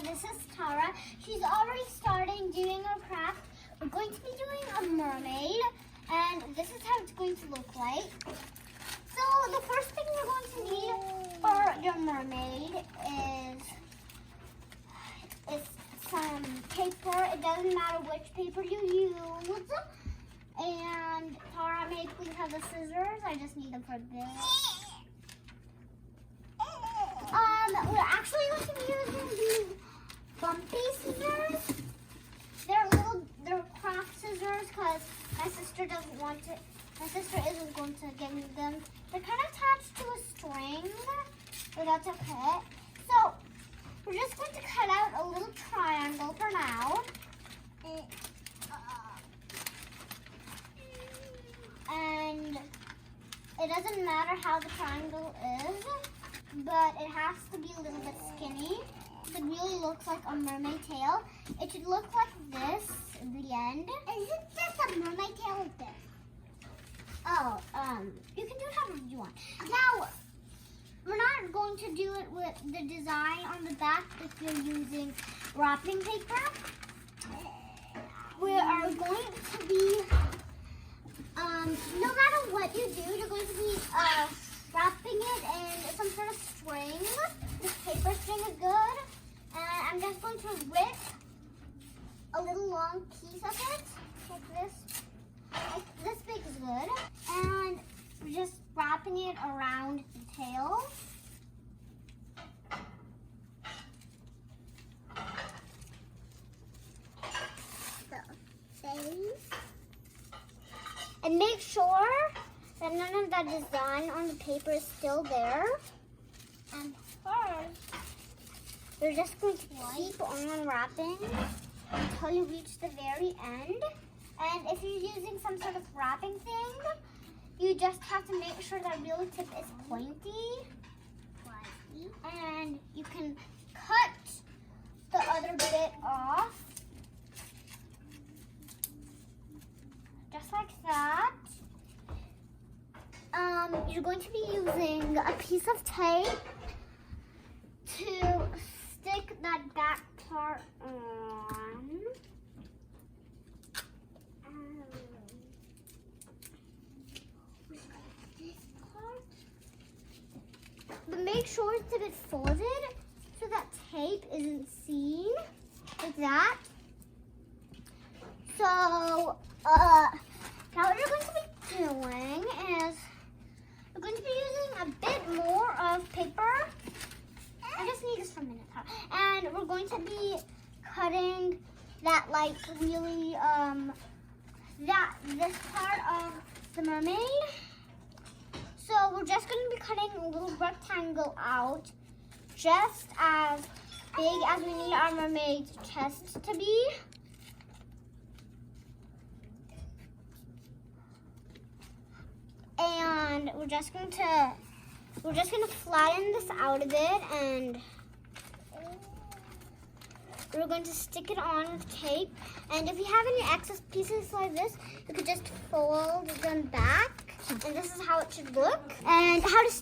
this is Tara. She's already starting doing her craft. We're going to be doing a mermaid, and this is how it's going to look like. So the first thing you're going to need for your mermaid is some paper. It doesn't matter which paper you use. And Tara may please have the scissors. I just need them for this. We're actually going to be using these bumpy scissors. They're craft scissors because my sister doesn't want to. My sister isn't going to give me them. They're kind of attached to a string, but that's okay. So we're just going to cut out a little triangle for now. And it doesn't matter how the triangle is, but it has to be a little bit skinny. It really looks like a mermaid tail. It should look like this at the end. Is it just a mermaid tail like this? Oh, you can do it however you want. Now, we're not going to do it with the design on the back if you're using wrapping paper. We are going to be, no matter what you do, you're going to be wrapping it in some sort of string. This paper string is good. And I'm just going to rip a little long piece of it, like this. Like this big is good. And we're just wrapping it around the tail. The face. And make sure that none of that design on the paper is still there. And first, you're just going to keep on wrapping until you reach the very end. And if you're using some sort of wrapping thing, you just have to make sure that real tip is pointy. And you can cut the other bit off. Just like that. You're going to be using a piece of tape to stick that back part on. This part. But make sure it's a bit folded so that tape isn't seen, like that. So, now what you're going to be doing is we're going to be using a bit more of paper. I just need this for a minute. And we're going to be cutting that, like, really, this part of the mermaid. So we're just going to be cutting a little rectangle out, just as big as we need our mermaid's chest to be. And we're just going to flatten this out a bit, and we're going to stick it on with tape. And if you have any excess pieces like this, you could just fold them back, and this is how it should look. And how to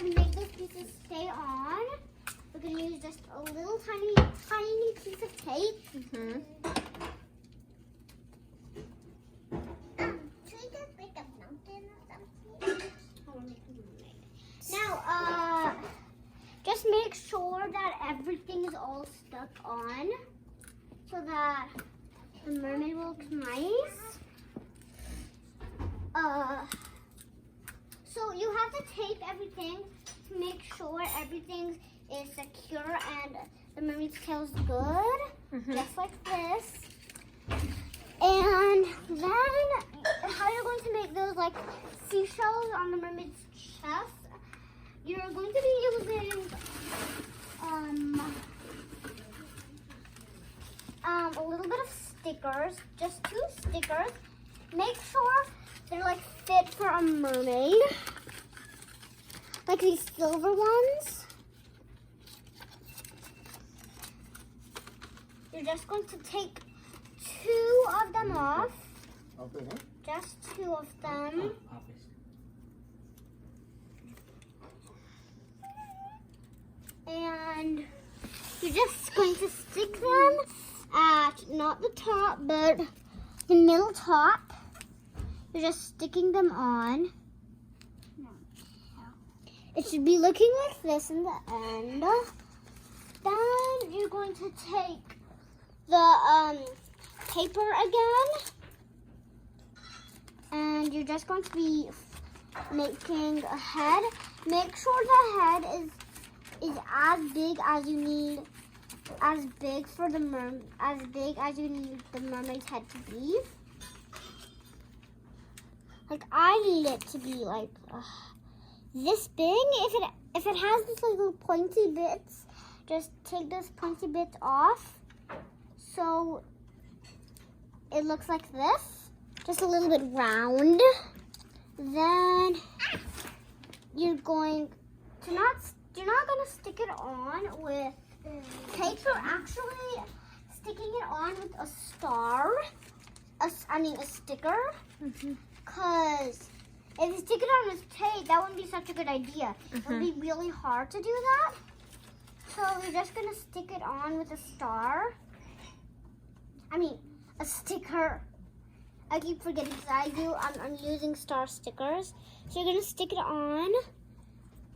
make those pieces stay on. We're going to use just a little tiny piece of tape. Now, just make sure that everything is all stuck on so that the mermaid will look nice. So you have to tape everything to make sure everything is secure and the mermaid's tail is good, just like this. And then, how you're going to make those like seashells on the mermaid's chest, you're going to be using a little bit of stickers, just 2 stickers. Make sure they're like fit for a mermaid, like these silver ones. You're just going to take 2 of them off, just 2 of them. And you're you're just going to stick them at not the top, but the middle top. You're just sticking them on. It should be looking like this in the end. Then you're going to take the paper again, and you're just going to be making a head. Make sure the head is as big as you need, as big as you need the mermaid's head to be. Like I need it to be like this big. If it has these little pointy bits, just take those pointy bits off, so it looks like this, just a little bit round. Then you're not gonna stick it on with tape. You're actually sticking it on with a star. A sticker. Cause if you stick it on with tape, that wouldn't be such a good idea. It would be really hard to do that. So you're just gonna stick it on with a star. A sticker. I keep forgetting because I'm using star stickers. So you're gonna stick it on,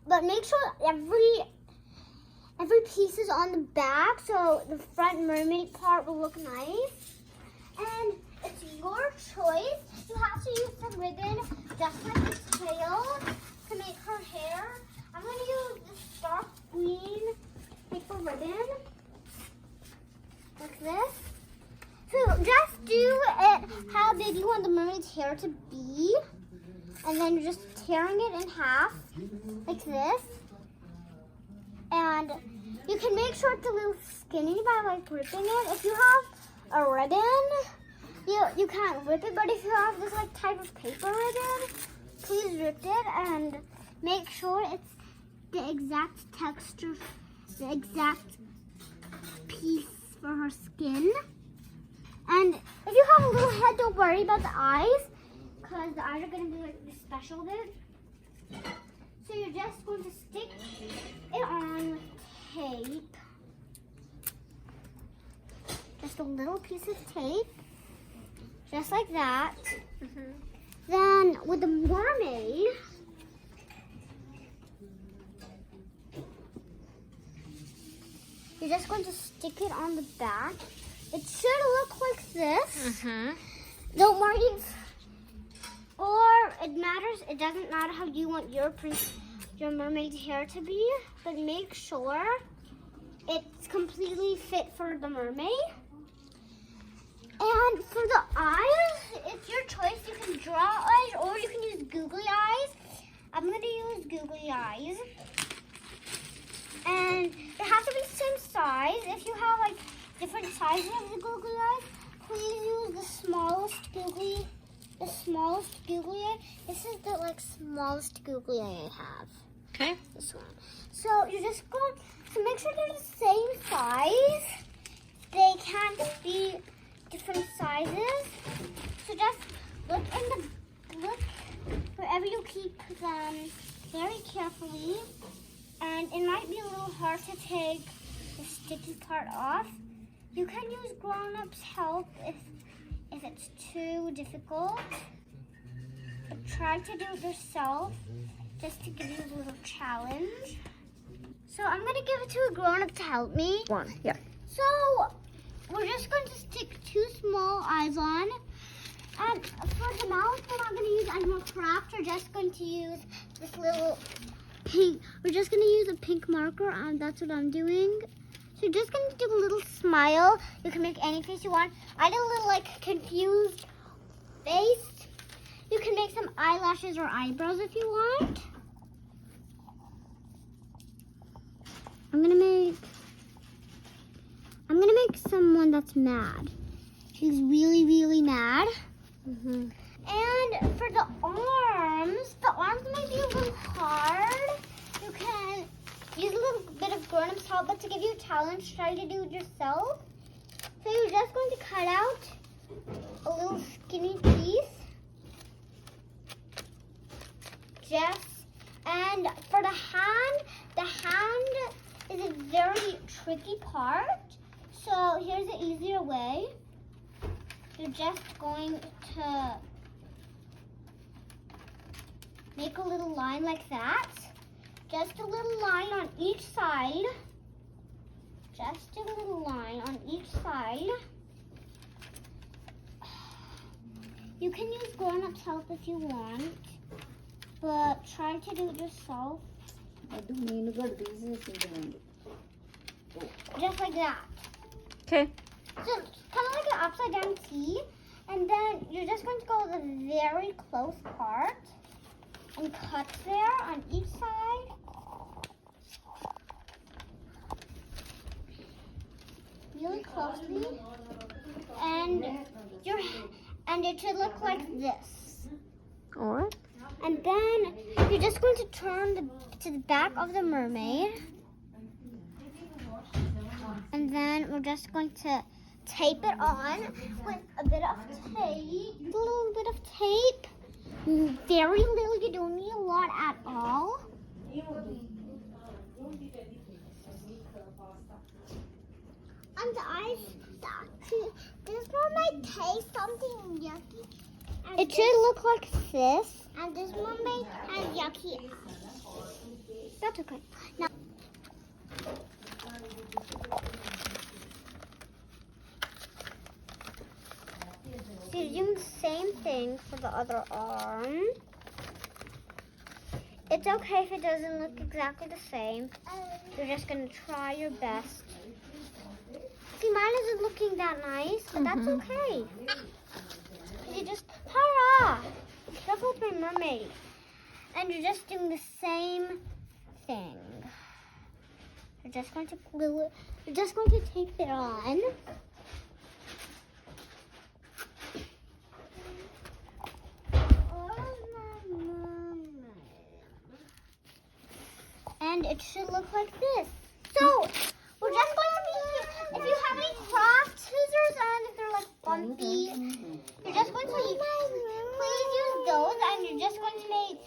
but make sure every piece is on the back, so the front mermaid part will look nice. And it's your choice. You have to use some ribbon, just like the tail, to make her hair. I'm gonna use this dark green paper ribbon, like this. So just do it how big you want the mermaid's hair to be, and then you're just tearing it in half, like this. And you can make sure it's a little skinny by ripping it. If you have a ribbon, you can't rip it, but if you have this type of paper ribbon, please rip it and make sure it's the exact texture, the exact piece for her skin. And if you have a little head, don't worry about the eyes, because the eyes are going to be the special bit. So you're just going to stick it on with tape. Just a little piece of tape. Just like that. Then with the mermaid, you're just going to stick it on the back. It should look like this. Don't worry it doesn't matter how you want your mermaid's hair to be, but make sure it's completely fit for the mermaid. And for the eyes, it's your choice. You can draw eyes or you can use googly eyes. I'm going to use googly eyes. And they have to be the same size. If you have different sizes of the googly eyes, please use the smallest googly eye. This is the smallest googly eye I have. Okay. This one. So you're just going to make sure they're the same size. They can't be different sizes. So just look wherever you keep them very carefully. And it might be a little hard to take the sticky part off. You can use grown-ups' help if it's too difficult. But try to do it yourself, just to give you a little challenge. So I'm going to give it to a grown-up to help me. Yeah. So we're just going to stick 2 small eyes on. And for the mouth, we're not going to use animal craft. We're just going to use this little pink. We're just going to use a pink marker, and that's what I'm doing. So you're just going to do a little smile. You can make any face you want. I did a little confused face. You can make some eyelashes or eyebrows if you want. I'm gonna make someone that's mad. She's really, really mad. And for the arms might be a little hard. You can use a little bit of grown-up's help, but to give you a challenge, try to do it yourself. So you're just going to cut out a little skinny piece. And for the hand is a very tricky part. So here's the easier way. You're just going to make a little line like that. Just a little line on each side. Just a little line on each side. You can use grown-up's help if you want, but try to do it yourself. Just like that. Okay. So kind of like an upside down T, and then you're just going to go to the very close part and cut there on each side. Really closely, and it should look like this. All right. And then you're just going to turn to the back of the mermaid. And then we're just going to tape it on with a bit of tape. A little bit of tape. Very little, you don't need a lot at all. And this one might taste something yucky. It should look like this. And this one may have yucky. That's okay. Now, so you're doing the same thing for the other arm. It's okay if it doesn't look exactly the same. You're just going to try your best. See, mine isn't looking that nice, but that's okay. You just, hurrah! Careful with my mermaid. And you're just doing the same thing. You're just going to glue it. You're just going to tape it on. And it should look like this. So, we're just going to be, if you have any craft scissors and if they're like bumpy, you're just going to please use those, and you're just going to make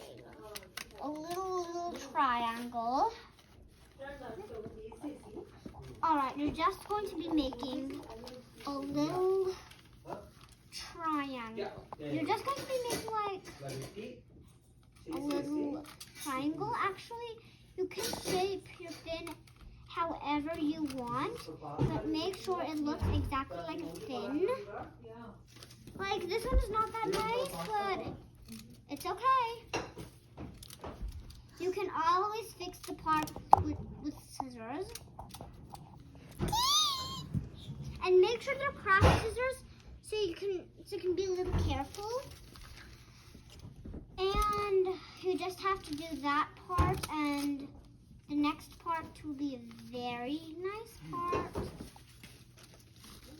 a little triangle. Alright, you're just going to be making a little triangle. You're just going to be making like a little triangle. Actually, you can shape your fin however you want, but make sure it looks exactly like a fin. Like, this one is not that nice, but it's okay. You can always fix the part with scissors. And make sure they're craft scissors so you can be a little careful. And you just have to do that part, and the next part will be a very nice part.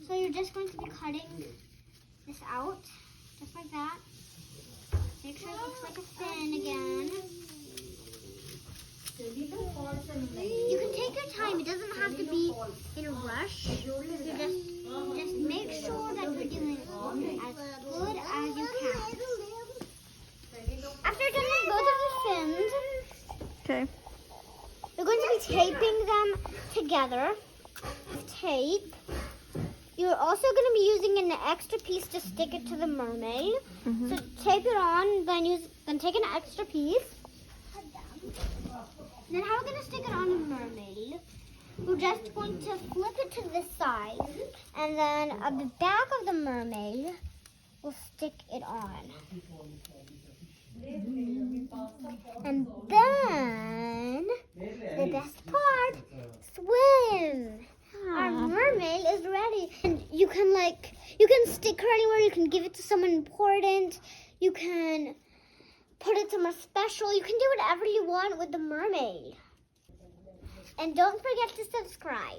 So you're just going to be cutting this out, just like that. Make sure it looks like a fin again. You can take your time. It doesn't have to be in a rush. You just make sure that you're doing as good as you can. After you're done with both of the fins, Okay. you're going to be taping them together with tape. You're also going to be using an extra piece to stick it to the mermaid. So tape it on, then take an extra piece. Then how are we going to stick it on the mermaid? We're just going to flip it to this side, and then at the back of the mermaid, we'll stick it on. And then, the best part, swim! Our mermaid is ready. And you can stick her anywhere. You can give it to someone important. You can put it somewhere special. You can do whatever you want with the mermaid. And don't forget to subscribe.